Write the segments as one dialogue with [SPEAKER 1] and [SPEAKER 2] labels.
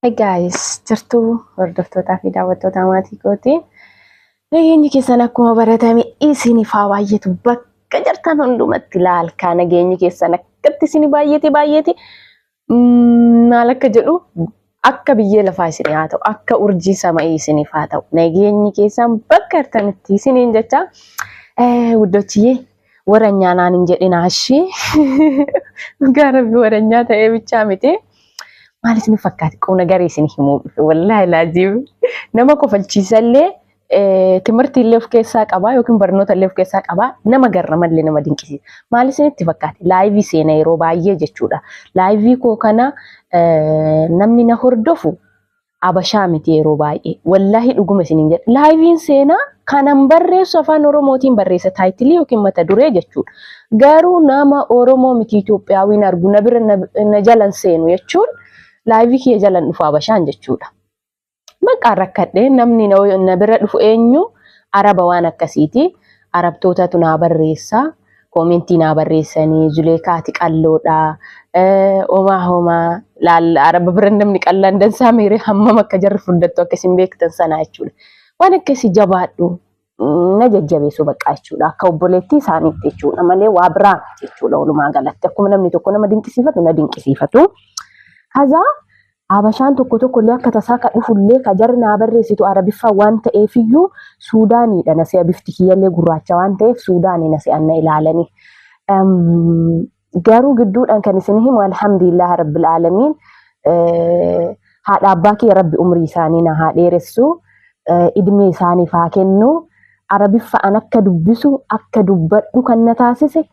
[SPEAKER 1] Hey guys, jirtuu hordoftootaa fi daawwattoota maatii kooti. Nageenyi keessan akkuma baratame isiniif haa baay'atu bakka jirtan hundumatti ilaalaa nageenyi keessan akkatti isin baay'ate maal akka jedhu akka biyyee lafaa isin haa ta'u akka urjii samii isiniif haa ta'u nageenyi keessan bakka jirtanitti isiniin jecha wuddochiyee warra naan hin jedhina ashii gaarabi warra nyaa ta'ee bichaa miti. Maal isin fakkaati qonna garee isin himuu wallahi laazim nama kofalchiisallee timirti illee of keessaa qaba yookiin barnoota illee of keessaa qaba nama garramallee nama dinqisiisa. Maal isinitti fakkaati laayivii seena yeroo baay'ee jechuudha. Laayivii koo kana namni na hordofu abashaa miti yeroo baay'ee wallahi dhuguma isiniin jedha. Laayiviin seenaa kanan barreessu afaan oromootiin barreessa taayitilii yookiin mata duree jechuudha. Garuu nama oromoo miti Itoophiyaawiin argu na bira na jalan seenu jechuudha. Laayivii kiyya jalan dhufu abashaan jechuudha. Maqaan rakkadhee namni na bira dhufu eenyu araba waan akkasiiti. Arabtootatu naa barreessa. Koomentii naa barreessanii Zuleekaati qalloodha. Homaa araba bira namni qallaan dansaa meeree hammam akka jarri fuddattu akkasiin beektan sana jechuudha. Waan akkasii jabaadhu na jajjabeessu bakka jechuudha. Akka obboleettii isaaniitti jechuudha malee waa biraa jechuudha walumaa galatti. Akkuma namni tokko nama dinqisiifatu na dinqisiifatu. Kaza abashaan tokko illee akka tasaa ka dhufullee ka jarri naa barreessitu arabiffaa waan ta'eefiyyuu Suudaaniidha na si'a bifti kiyyallee gurraacha waan ta'eef Suudaanii na si'an na ilaalanii. Garuu gidduudhaan kan isin himu alhamdulillah rabbil aalamiin haadha abbaa kiyya rabbi umrii isaanii na haa dheeressu idmee isaaniif haa kennu arabiffaan akka dubbisu akka dubbadhu kan na taasise.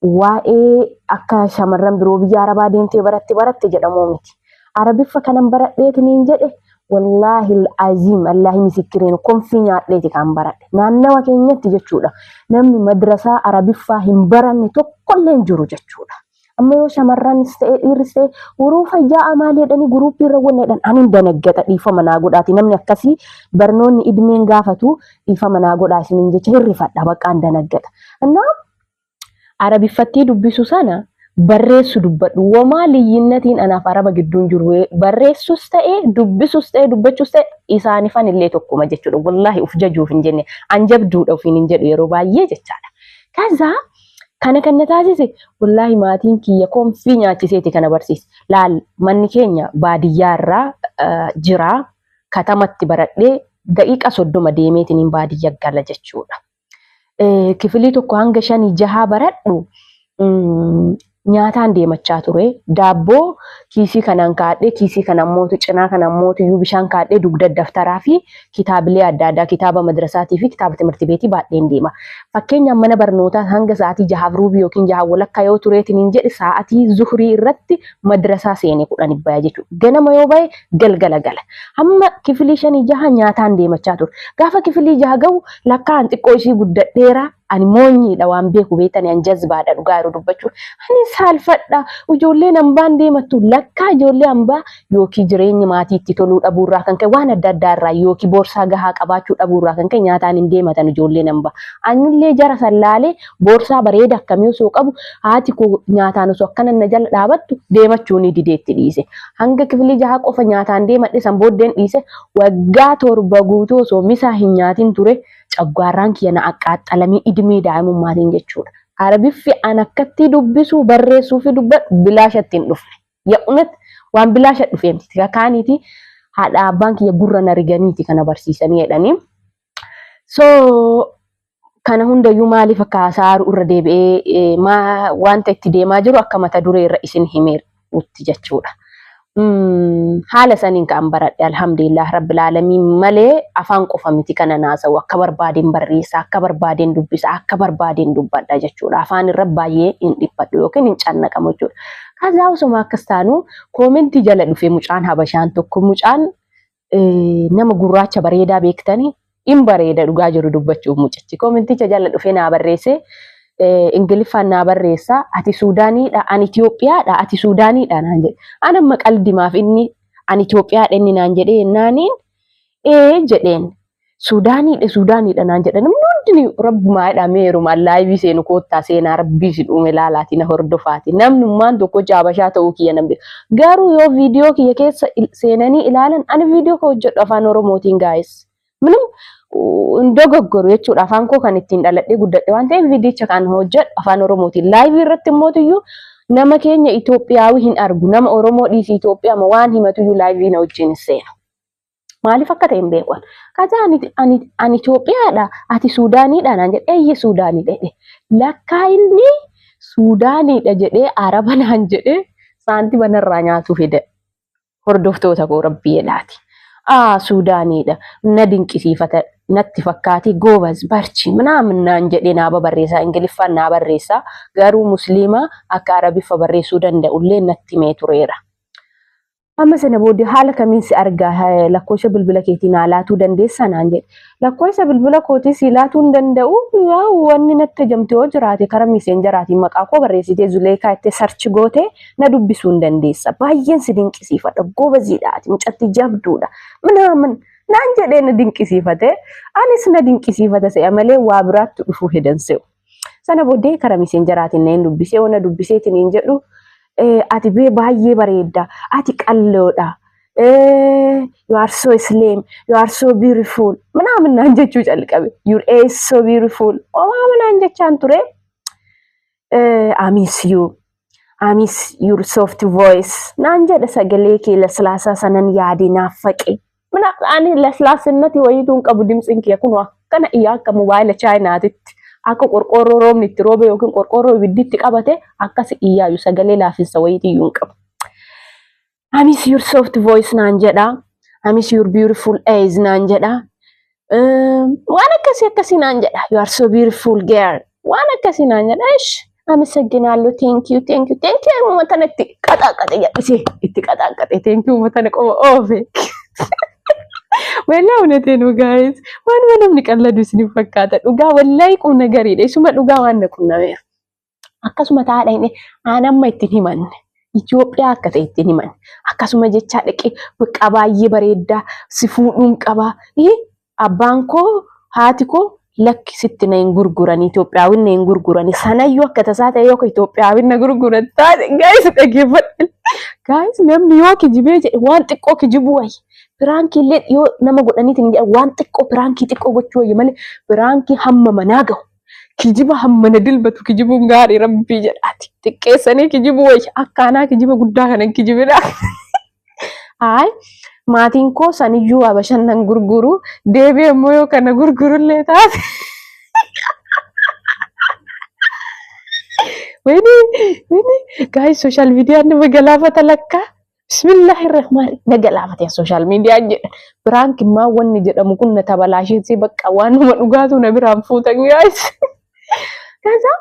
[SPEAKER 1] Waa'ee akka shamarran biroo biyya arabaa deemtee baratte jedhamoo miti. Arabiffa kanan baradheetiniin jedhe wallahi al-azim allahi misikireen konfii nyaadheeti kan baradhe. Naannawa keenyatti jechuudha. Namni madrasaa arabiffaa hin baranne tokkollee hin jiru jechuudha. Amma yoo shamarranis ta'e dhiirris ta'e hurufa ja'a maaliidhani guruupii irra wanneedhan ani danaggata dhiifama naa godhaati. Namni akkasii barnoonni idmeen gaafatu dhiifama naa godhaa isiniin jecha hirrifadha baqqaan danaggata. Arabiffattii dubbisu sana barreessu dubbadhu. Wamaa liyyinnatiin anaaf araba gidduun jiru barreessus ta'e dubbisus ta'e dubbachus ta'e isaanifan illee tokkuma jechuudha. Wallahi uf jajuuf hin jenne anjabduudha ofiin hin jedhu yeroo baay'ee jechaadha. Kaza kana kan na taasise wallahi maatiin kiyya konfii nyaachiseeti kana barsiise. Laal manni keenya baadiyyaa irraa jira katamatti baradhee daqiiqa 30 deemeetiin baadiyyaa gala jechuudha. Kifilii tokko hanga 5-6 baradhu nyaataan deemachaa ture. Daabboo kiisii kanaan kaadhee kiisii kanaan mootu cinaa kanaan mootu iyyuu bishaan kaadhee dugda daftaraa fi kitaabilee adda addaa kitaaba madrasaatii fi kitaaba timirti beetii baadheen deema. Fakkeenyaaf mana barnootaa hanga sa'aatii 6 ruubii yookiin 6 walakkaa yoo tureetiin hin jedhe sa'aatii zuhurii irratti madrasaa seenee 10 baya jechuudha. Ganama yoo bahe galgala gala. Hamma kifilii 5-6 nyaataan deemachaa ture. Gaafa kifilii 6 gahu lakkaan xiqqoo ishii guddadheera. Ani moonyiidha waan beeku beetanii an jazbaadha dhugaa yeroo dubbachuu. Ani saalfadha ijoolleen hambaan deemattu lakkaa ijoollee hambaa yookiin jireenya maatii itti toluu dhabuurraa kan ka'e waan adda addaa irraa yookiin boorsaa gahaa qabaachuu dhabuurraa kan ka'e nyaataan hin deematan ijoolleen hambaa. Anillee jara sallaalee boorsaa bareeda akkamii osoo qabu haati koo nyaataan osoo akkana na jala dhaabattu deemachuu ni dideetti dhiise. Hanga kifilii 6 qofa nyaataan deemadhe san booddeen dhiise waggaa 7 guutuu osoo misaa hin nyaatin ture. Caggaarraan kiyya na aqaaxalamii idmee daa'imummaatiin jechuudha. Arabiffi an akkatti dubbisu barreessuu fi dubbadhu bilaashatti hin dhufne. Ya'uunat waan bilaasha dhufeemti. Kakaaniiti haadha abbaan kiyya gurra na riganiiti kana barsiisanii jedhanii. So kana hundayyuu maaliif akka haasa'aaru irra deebi'ee wanta itti deemaa jiru akka mata duree irra isin himeerutti jechuudha. Haala saniin kan baradhe alhamdulillah rabbil aalamiin malee afaan qofa miti kana naasa'u akka barbaadeen barreessa akka barbaadeen dubbisa akka barbaadeen dubbadha jechuudha. Afaan irra baay'ee hin dhiphadhu yookiin hin cannaqamu jechuudha. Kaza osoma akkas taanu koomentii jala dhufe mucaan habashaan tokko mucaan nama gurraacha bareedaa beektanii hin bareeda dhugaa jiru dubbachuuf mucichi koomenticha jala dhufe naa barreesse. Ingiliffaan naa barreessa ati Suudaaniidha ani Itoophiyaadha ati Suudaaniidha naan jedhe. Ana maqal dimaaf inni ani Itoophiyaadha inni naan jedhee naaniin jedheen Suudaaniidha naan jedhan namni rabbumaadha meeruma laayivii seenu koottaa seenaa rabbii si dhume laalaati na hordofaati namnummaan tokko Habashaa ta'uu kiyya nan beeka garuu yoo viidiyoo kiyya keessa seenanii ilaalan ani viidiyoo koo hojjedhu afaan Oromootiin gaayis minum dogoggoru jechuudha afaan koo kan ittiin dhaladhee guddadhe waan ta'eef viidiyicha kan hojjedhu afaan Oromootiin laayivii irratti immootiyyuu nama keenya Itoophiyaawii hin argu nama Oromoo dhiisii Itoophiyaa ma waan himatuyyuu laayivii na wajjin seenu. Maaliif akka ta'e hin beekan. Kaza ani Itoophiyaadha ati Suudaaniidha naan jedhe eeyye Suudaaniidha jedhe lakkaa inni Suudaaniidha jedhee Araba naan jedhe saantima narraa nyaatu fide hordoftoota koo rabbii jedhaati. Suudaaniidha na dinqisiifata natti fakkaati goobas barchi ምናምን naan jedhe naa barreessaa Ingiliffaan naa barreessaa garuu Musliima akka Arabiffa barreessuu danda'ullee natti mee tureera. Amma sana booda haala kamiin si argaa lakkoofsa bilbila keetiin laatuu dandeessaa naan jedhe. Lakkoofsa bilbila kootii si laatuu hin danda'u wanni natti jamte yoo jiraate karaa messengeraatiin maqaa koo barreessitee Zuleekaa itti search goote na dubbisuu hin dandeessa. Baay'een si dinqisiifadha goobaziidhaati mucatti jabduudha. Minaamin naan jedhee na dinqisiifate anis na dinqisiifata se'a malee waa biraatti dhufuu hedan se'u. Sana booda karaa messengeraatiin na hin dubbisee ona dubbiseetiin hin jedhu ati baay'ee bareedda ati qalloodha you are so slim you are so beautiful ምናምን naan jechuu jalqabe your age so beautiful naan jechaan ture I miss your soft voice naan jedha sagalee kee laslaasaa sanan yaade naafaqe ani laslaasannati wayituun qabu dimtsin kee kun akkana iyyaa akka mobaayila chaayinaatitti akka qorqorroo roobni itti roobe yookiin qorqorroo ibidditti qabate akkas iyyaayu sagalee laafisa wayitiyyuu qabu. I miss your soft voice naan jedha. I miss your beautiful eyes naan jedha. Waan akkasii naan jedha. You are so beautiful girl. Waan akkasii naan jedha. Amasagginaallu thank you uummatana itti qaxaaqate jedhise itti qaxaaqate thank you uummatana qofa oofe. Wallahi unateenu guys waan namni qalladu isiniif fakkaata dhugaa wallahi qunna gariidha isuma dhugaa waan qunnameera akkasuma taadha inni aanamma ittiin himanne Itoophiyaa akka ta'e ittiin himanne akkasuma jecha dhaqee bakka baay'ee bareeddaa si fuudhuun qaba abbaan koo haati koo lakki sitti na hin gurgurani Itoophiyaawin na hin gurgurani sanayyuu akka tasaa ta'e yoo Itoophiyaawin na gurguran taate guys dhaggeeffadha guys namni yoo kijibee jedhe waan xiqqoo kijibu wayi Pirankii illee yoo nama godhaniitiin jedha waan xiqqoo pirankii xiqqoo gochuu wayya malee pirankii hamma manaa gahu kijiba hamma na dilbatu kijibuun gaarii rabbii jedhaati xiqqeessanii kijibu wayya akkaanaa kijiba guddaa kanan kijibidha. Maatiin koo saniyyuu Habashan nan gurguru deebi'ee immoo yoo kana gurgurullee taate wayni guys social media nama galaafata lakkaa. Bismillahirrahmanirrahim nagalaafate social media jedha prank ma wanni jedhamu kun na tabalaashiitii bakka waanuma dhugaatu na biraan fuutan guys. Kaza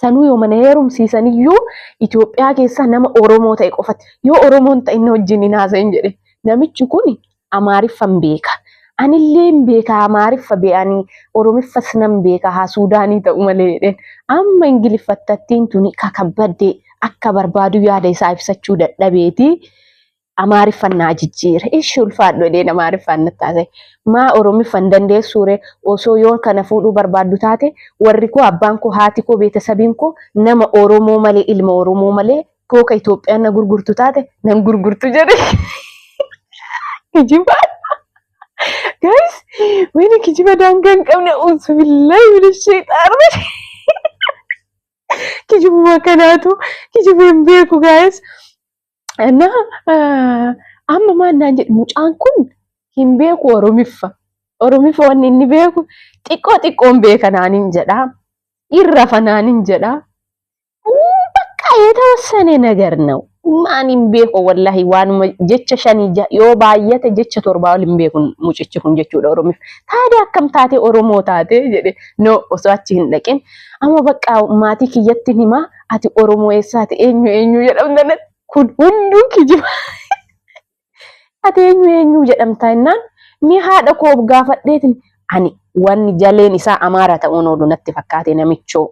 [SPEAKER 1] sanuu yoo mana heerumsiisaniyyuu Itoophiyaa keessa nama Oromoo ta'e qofatti yoo Oromoon ta'e inni wajjin hin haasa'in jedhe namichi kun Amaariffan beeka anillee beeka Amaariffa be'anii Oromiffas nan beeka haa Suudaanii ta'u malee jedheen amma Ingiliffattattiin tuni kakabbadde akka barbaadu yaada isaa ibsachuu dadhabeeti Amaariffan naa jijjiire ishi ulfaadhu jedheen Amaariffan nattaase maa Oromiffan dandeessuure osoo yoo kana fuudhuu barbaaddu taate warri koo abbaan koo haati koo beetasabiin koo nama Oromoo malee ilma Oromoo malee koo ka Itoophiyaan na gurgurtu taate nan gurgurtu jedhe kijiba guys wayni kijiba daangaa hin qabne uzu billahi minash shaytaani kijibu makanaatu kijibu hin beeku guys na amma maannaan jedhu mucaan kun hin beeku Oromiffa wanni inni beeku xiqqoon beekanaanin jedha irra fanaanin jedha bakka የተወሰነ ነገር ነው maanin beeku wallahi waanuma jecha shanii yoo baay'ate jecha torba wal hin beekun mucichi kun jechuudha Oromif taade akkam taate Oromoo taate jedhe no osoo achi hin dhaqin amma bakka maatii kiyyatti hima ati Oromoo eessaati eenyu jedhamna kun hunduu kijiba ati eenyu jedhamta innaan mi haadha koo gaafadheetin ani wanni jaleen isaa Amaara ta'uun oolu natti fakkaate namichoo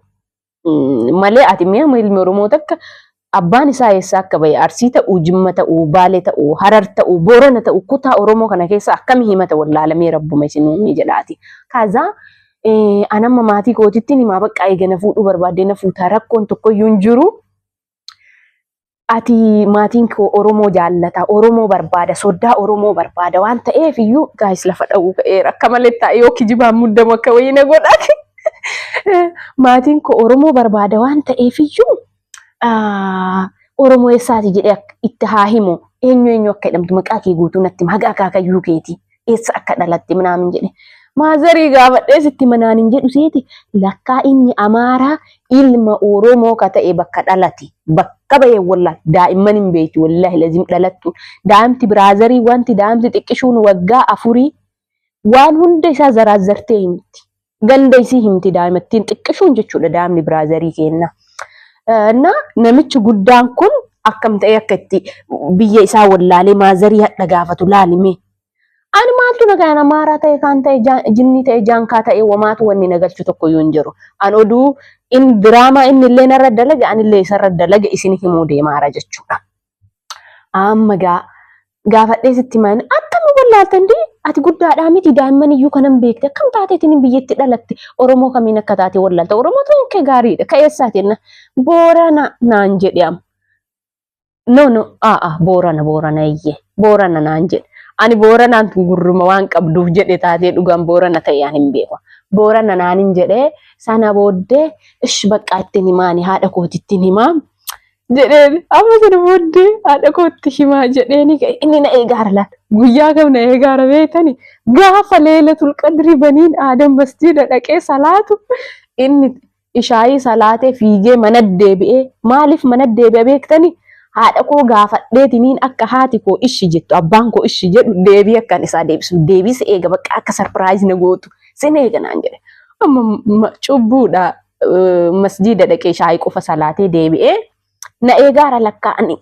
[SPEAKER 1] malee ati mi ilmi Oromoo takka abbaan isaa eessaa akka bahe Arsii ta'uu, Jimma ta'uu, Baalee ta'uu, Harar ta'uu, Boorana ta'uu, kutaa Oromoo kana keessa akkami himata wallaalamee rabbuma isinii jedhaati. Kaza anamma maatii kootitti himaa bakka eegana fuudhuu barbaadde na fuutaa rakkoon tokkoyyuu hin jiru. Ati maatiin koo Oromoo jaallata, Oromoo barbaada, soddaa Oromoo barbaada waan ta'eef iyyuu gaayis lafa dha'uu ka'eera. Akka malee taa'ee yoo kijibaan muddamu akka wayii na godhate. Maatiin koo Oromoo barbaada waan ta'eef iyyuu Oromoo eessaati jedhee itti haa himu. Eenyu akka jedhamtu maqaa kee guutuu natti magaa akaakayyuu keeti. Eessa akka dhalatte minaamin jedhe. Maazarii gaafadhee sitti manaan hin jedhu seeti lakkaa inni Amaaraa ilma Oromoo ka ta'e bakka dhalate. Bakka bahee wallaahi daa'imman hin beekti wallaahi lazim dhalattu. Daa'imti biraazarii wanti daa'imti xiqqishuun waggaa 4 waan hunda isaa zaraazartee himti. Ganda isii himti daa'imattiin xiqqishuun jechuudha daa'imni biraazarii kenna. Namichi guddaan kun akkam ta'e akka itti biyya isaa wallaalee maazarii hadha gaafatu laalime. Ani maaltu nagaan Amaaraa ta'e kan ta'e jinni ta'e jaankaa ta'e wamaatu wanni nagalchu tokko yoo hin jiru. An oduu in diraamaa inni illee narra dalaga anillee isarra dalaga isin himuu deemaara jechuudha. Amma gaafadhee sitti maan akkam wallaaltan dii ati guddaadhaa miti daa'imman iyyuu kanan beekte akkam taateetiin biyyatti dhalatte Oromoo kamiin akka taate wallaalta Oromoo ta'uun kee gaariidha ka'eessaatiin Boorana naan jedhe am. No Boorana iyyee Boorana naan jedhe. Ani Booranaan gurruma waan qabduuf jedhe taatee dhugaan Boorana ta'e ani hin beeku. Boorana naan hin jedhee sana booddee ish bakka ittiin himaani haadha kootitti himaa jedheen amma sana booddee haadha kootti himaa jedheeni inni na eegaara laata guyyaa kam na eegaara beektani gaafa Leelatul Qadri baniin Aadam masjiida dhaqee salaatu inni ishaayii salaatee fiigee mana deebi'ee maaliif mana deebi'e beektani? Haadha koo gaafadheetiniin akka haati koo ishi jettu abbaan koo ishi jedhu deebii akkan isaa deebisu deebisi eega bakka akka sarpiraayiz na gootu sin eega naan jedhe amma cubbuudha masjiida dhaqee shaayii qofa salaatee deebi'ee na eegaara lakkaa'ani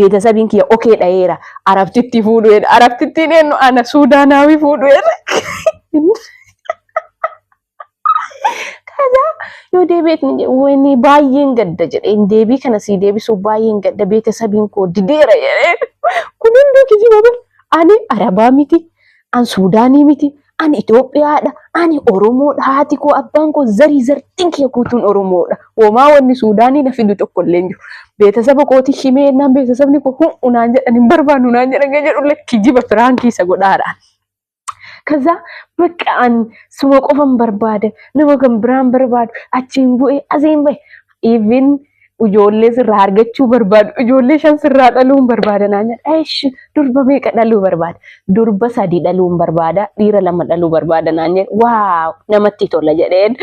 [SPEAKER 1] beetasabiin kiyya okee dhayeera arabtitti fuudhuedha arabtittiin eenyu ana suudaanaawii fuudhuedha. Kaza yoo deebi'eetiin wani baay'een gadda jedheen deebii kana si deebisuu baay'een gadda beetasabiin koo dideera jedheen kun hundi kijiba ani Arabaa miti an Suudaanii miti ani Itoophiyaadha ani Oromoodha haati koo abbaan koo zarii zartiin kee guutuun Oromoodha homaa wanni Suudaanii na fidu tokko illee jiru beetasaba kooti himee naan beetasabni koo unaan jedhan hin barbaadu naan jedhan jedhu kijiba firaankii isa godhaadhaan. Kaza bakka an suma qofan barbaada nama kan biraan barbaadu achiin bu'ee asiin bahe even ijoollee sirraa argachuu barbaadu ijoollee 5 sirraa dhaluun barbaada naan jedha eesh durba meeqa dhaluu barbaada durba 3 dhaluun barbaada dhiira 2 dhaluu barbaada naan jedha waaw namatti tola jedheen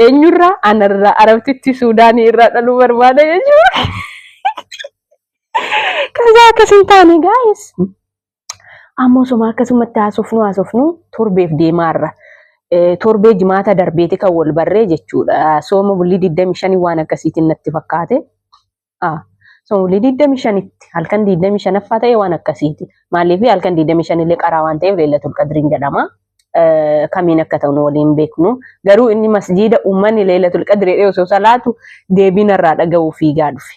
[SPEAKER 1] eenyurraa anarraa arabtitti Suudaanii irraa dhaluu barbaada jechuudha. Kaza akkasin taane guys. Ammoo soma akkasumatti haasofnu torbeef deemaarra. Torbee jimaata darbeeti kan wal barree jechuudha. Sooma bulii 25 waan akkasiitiin natti fakkaate. Sooma bulii 25tti halkan 25ffaa ta'e waan akkasiiti. Maaliif halkan 25 illee qaraa waan ta'eef Leelatul Qadriin jedhama. Kamiin akka ta'u waliin beeknu. Garuu inni masjiida uummanni Leelatul Qadrii osoo salaatu deebiin irraa dhaga'uu fiigaa dhufe.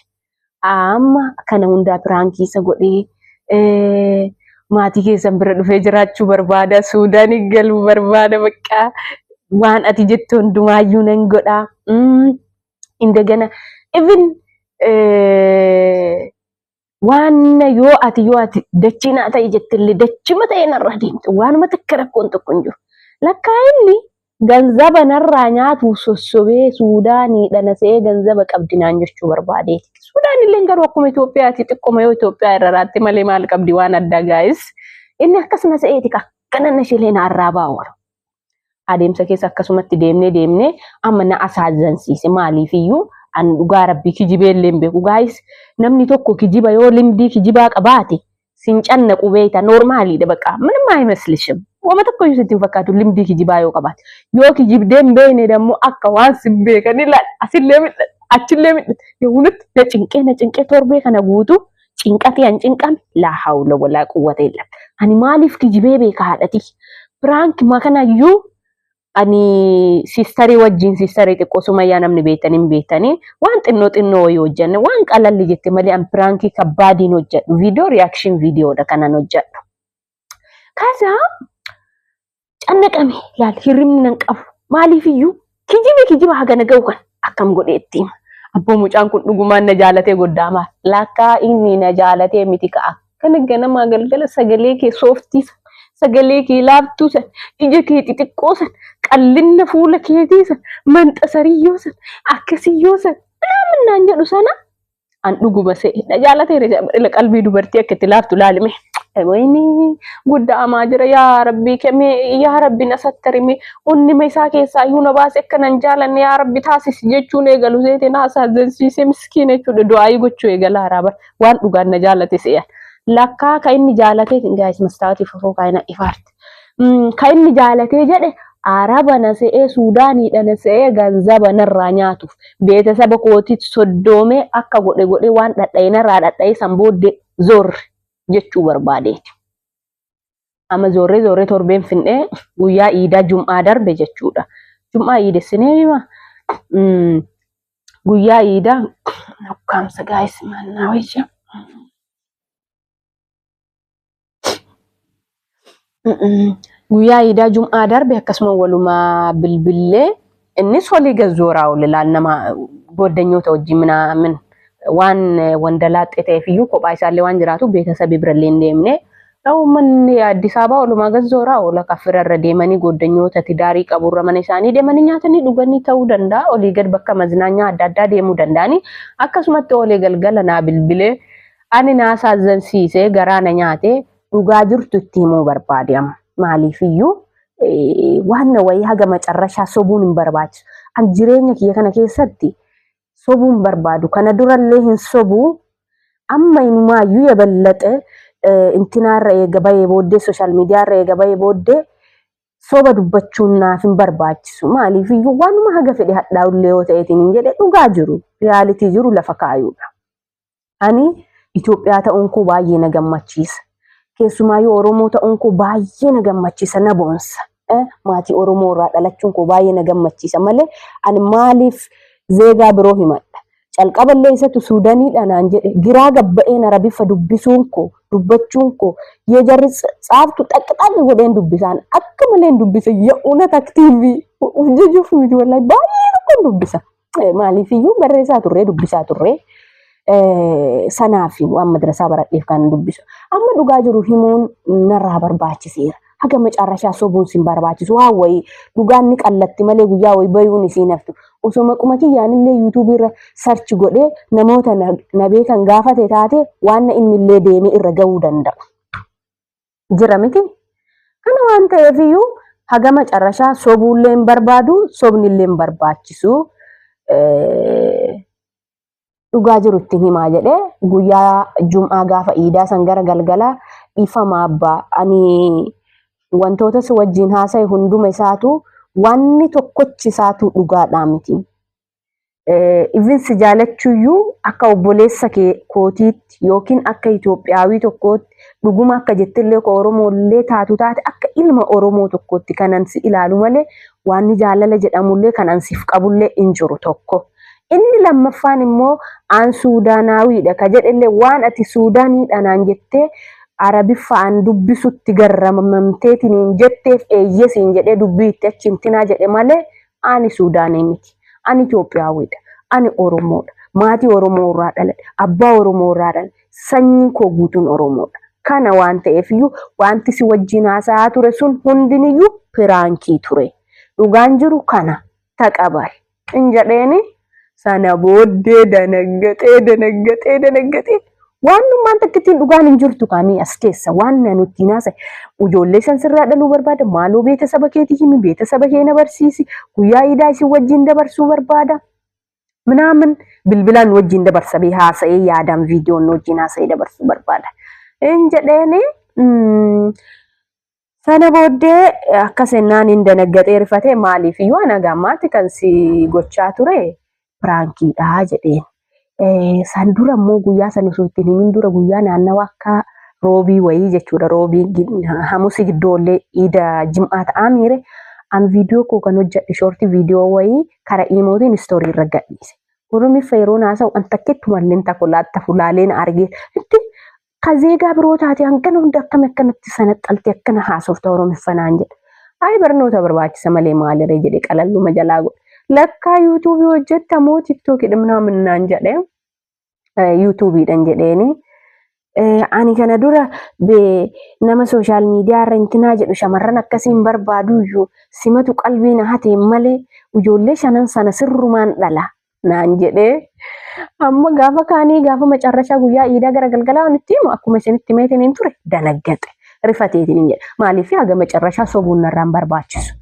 [SPEAKER 1] Amma kana hundaa piraankiisa godhee maatii keessan bira dhufee jiraachuu barbaada Suudaanii galuu barbaada bakka waan ati jettu hundumaayyuu nan godha indagana even waan yoo ati dachinaa ta'e jettillee dachima ta'e narra deemte waanuma takka rakkoon tokko hin jiru lakkaa inni ganzaba narraa nyaatu sossobee Suudaanii dhanasee ganzaba qabdinaan jechuu barbaadeeti. Suudaan illee garuu akkuma Itoophiyaati xiqqoma yoo Itoophiyaa irra raatti malee maal qabdi waan adda gaayis inni akkasuma se'eeti akkanan ishiilee na arraabaa oolu. Adeemsa keessa akkasumatti deemnee amma na asaazansiise maaliifiyyuu an dhugaa rabbii kijibee illee hin beeku gaayis namni tokko kijiba yoo limdii kijibaa qabaate sincanna qubeeta normaaliidha bakka ምንም አይመስልሽም wama tokko yoo sitti fakkaatu limdii kijibaa yoo qabaate yoo kijibdeen beene dammoo akka waan sin beekan ilaal asillee midha achillee midha yoonutti na cinqee torbee kana guutu cinqati an cinqame la hawla wala quwwata illa ani maaliif kijibee beeka haadhati prank makanayyuu ani sistari wajjin sistari xiqqoo Sumayyaa namni beektaniin beektanii waan xinnoo yoo hojjenne waan qalalli jette malee an pirankii kabbaadiin hojjedhu viidiyoo reaction viidiyoodha kanan hojjedhu. Kaasa cannaqame laal hirribni nan qabu maaliifiyyuu kijiba hagana ga'u kan akkam godhee itti hima. Abboo mucaan kun dhugumaan na jaalatee goddaama lakkaa inni na jaalatee miti ka'a. Kana ganama galgala sagalee kee sooftiisa. Sagalee kee laaftuu san ija kee xixiqqoo san qallinna fuula keetii san manxasariyyoo san akkasiyyoo san naan jedhu sana an dhuguma se'e na jaalatee qalbii dubartii akka itti laaftu laalime. Wayni guddaamaa jira yaa rabbii kemee yaa rabbi na sattarime onnima isaa keessaa iyyuu na baase akka nan jaalanne yaa rabbi taasisi jechuun eegalu seete na asaazansiise miskiina jechuudha du'aayii gochuu eegala haraaba waan dhugaan na jaalate se'an. Lakkaa ka inni jaalatee guys mastaatii fofoo kaayina ifaarti. Ka inni jaalatee jedhe Araba na se'ee Suudaaniidha na se'ee ganzaba narraa nyaatuuf beetasaba kootiitti soddoomee akka godhe waan dhadha'ee narraa dhadha'ee san booddee zorre jechuu barbaadeeti. Amma zorree torbeen finnee guyyaa iidaa Jum'aa darbe jechuudha. Jum'aa iidessinee hima. Guyyaa iidaa ukkaamsa guys mannaa wayya. Guyyaa iidaa Jum'aa darbe akkasuma walumaa bilbilee innis walii gazzooraa ol ilaal nama booddanyoota wajjin min waan wandalaaxee ta'eefiyyuu kophaa isaallee waan jiraatu beekasabii birallee hin deemne uummanni Addis Ababaa walumaa gazzooraa ol kaffirarra deemanii booddanyoota tidaarii qaburra mana isaanii deemanii nyaatanii dhuganii ta'uu danda'a olii gad bakka maznaanyaa adda addaa deemuu danda'anii akkasumatti olee galgala naa bilbilee ani naasa azzansiisee garaa na nyaatee dhugaa jirtu itti himuu barbaade amma maaliifiyyuu waan wayii haga macarrashaa sobuun hin barbaachisu. An jireenya kiyya kana keessatti sobuun barbaadu kana durallee hin sobuu amma inumaayyuu yaballaxe intinaarra eega bayee booddee sooshaal miidiyaarra eega bayee booddee soba dubbachuun naaf hin barbaachisu maaliifiyyuu waanuma haga fedhe hadhaa'ullee yoo ta'eetiin hin jedhe dhugaa jiru riyaalitii jiru lafa kaayuudha. Ani Itoophiyaa ta'uun koo baay'ee na gammachiisa. Keessumaayyuu Oromoo ta'uun koo baay'ee na gammachiisa na boonsa. Maatii Oromoo irraa dhalachuun koo baay'ee na gammachiisa malee ani maaliif zeegaa biroo himadha. Calqaballee isatu Suudaaniidha naan jedhe giraa gabba'een Arabiffa dubbisuun koo dubbachuun koo yoo jarri tsaaftu xaqqixaalli godheen dubbisaan akka malee dubbisa yaa'uuna taktiivii jechuuf miti wallahi baay'ee tokkoon dubbisa. Maaliifiyyuu barreessaa turree dubbisaa turree. Sanaafi waan madrasaa baradheef kan dubbisu. Amma dhugaa jiru himuun narraa barbaachiseera. Haga macarrashaa sobuun sin barbaachisu. Waa wayii dhugaan ni qallatti malee guyyaa wayii bayuun isiin haftu. Osoo maquma kiyyaanillee yuutuubii irra sarchi godhee namoota na beekan gaafate taate waan innillee deemee irra ga'uu danda'u. Jira miti? Kana waan ta'eefiyyuu haga macarrashaa sobuullee hin barbaadu sobnillee hin barbaachisu. Dhugaa jirutti himaa jedhee guyyaa Jum'aa gaafa iidaa san gara galgalaa ifama abbaa ani wantoota si wajjin haasa'e hunduma isaatu wanni tokkochi isaatu dhugaadhaa miti. Even si jaalachuuyyuu akka obboleessa kootiitti yookiin akka Itoophiyaawii tokkootti dhuguma akka jettillee ko Oromoollee taatu taate akka ilma Oromoo tokkootti kanan si ilaalu malee wanni jaalala jedhamullee kanan siif qabullee hin jiru tokko. Inni lammaffaan immoo aan Suudaanaawiidha ka jedhellee waan ati Suudaaniidha naan jettee Arabiffaan dubbisutti garramamteetiin jetteef eeyyesiin jedhee dubbii itti achintinaa jedhe malee ani Suudaanii miti. Ani Itoophiyaawidha. Ani Oromoodha. Maatii Oromoo irraa dhaladhe. Abbaa Oromoo irraa dhaladhe. Sanyiin koo guutuun Oromoodha. Kana waan ta'eefiyyuu wanti si wajjin haasa'aa ture sun hundiniyyuu piraankii ture. Dhugaan jiru kana taqabal. In jedheeni sana booddee danaggatee waanummaan takkittiin dhugaan hin jirtu kaamii as keessa waan nuti naasa ijoollee san sirraa dhaluu barbaada maaloo beetasaba keetii himi beetasaba kee na barsiisi guyyaa iidaa isin wajjin dabarsuu barbaada ምናምን bilbilaan wajjin dabarsabee haasa'ee yaadaan viidiyoon wajjin haasa'ee dabarsuu barbaada injedheeni sana booddee akkasennaan hin danaggatee rifatee maaliif yoo anagammaatti kan si gochaa ture piraankiidha jedheen. San dura immoo guyyaa san osoo ittiin himin dura guyyaa naannawa akka roobii wayii jechuudha. Roobii hamusi giddoollee iida Jim'aa ta'aa miire an video koo kan hojjedhe shorti video wayii kara imootiin story irra gadhiise. Oromi feeroon haasa'u an takkeetti malleen takolaatta fulaaleen argee itti kazeegaa biroo taate hangana hunda akkanatti sanaxxaltee akkana haasofta Oromiffanaan jedha. Ay barnoota barbaachisa malee maaliree jedhe qalalluma jalaa godhe. Lakkaa yuutuubii hojjetta moo tiktookii dhimnaa minnaan jedhe yuutuubiidhaan jedheeni. Ani kana dura nama sooshaal miidiyaa irra intinaa jedhu shamarran akkasiin barbaadu iyyuu simatu qalbii na hatee malee ijoollee shanan sana sirrumaan dhala naan jedhee. Amma gaafa kaanii gaafa macarrashaa guyyaa iidaa gara galgalaa nutti himu akkuma isinitti meetiin hin ture danaggaxe rifateetiin hin jedha. Maaliif haga macarrashaa sobuun narraan barbaachisu.